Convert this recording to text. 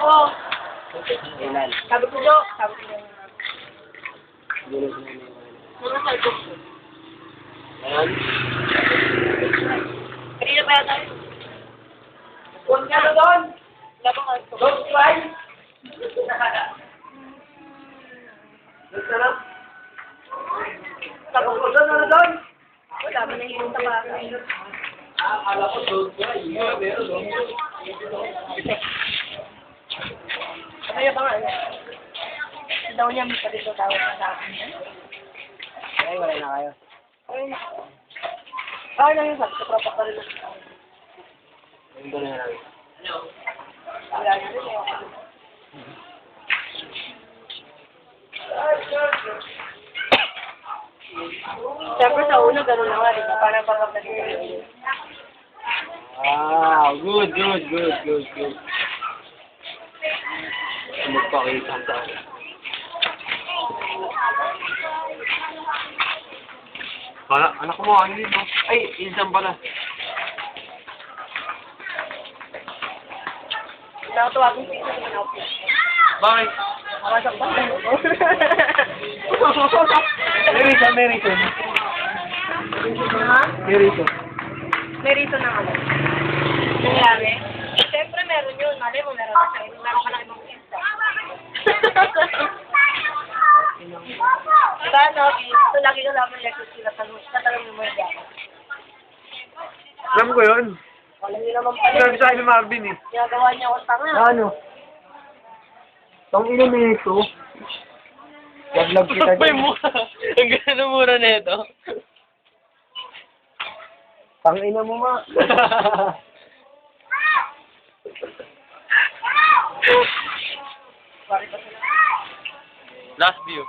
ko. Kailan? Sabi ko, Jo. Sabi ko yung... Gulo na yun. Mga salbok ko. Ngayon? Kanina pa yata yun. Huwag ka na doon. Labang ka ito. Don't try. Tapos ko doon na doon. Wala, may nahihinta pa. Akala ko don't try. Pero don't try. Kaya ba nga? Daw niya may dito tawag sa akin. Ay, wala na kayo. Ayun. Ay, lang yun. Sabi ko, propak pa rin. Yung doon na namin. Wala na rin. Siyempre sa una, gano'n na nga, di ba? Parang papagdating. Wow, good. Magpakita ang tayo. Anak mo, hindi mo. Ay, insan pala. Nakatawa kong pizza sa outfit. Bakit? Nakasaktan ko. Merison. Ha? Merison. May reason ng ano. Nangyari? Siyempre meron yun. Malay mo meron ka sa'yo. Meron ka na ibang pizza. Diba, no? Ito lagi ko lang yung sila tatanong mo yung gano'n. Alam ko yun. Walang yun naman pala. Sabi sa akin ni Marvin eh. Ginagawa niya akong tanga. Ano? Tong ina nito. Vlog kita May mura. Ang ganda ng mura na ito. Tang ina mo ma. Last view.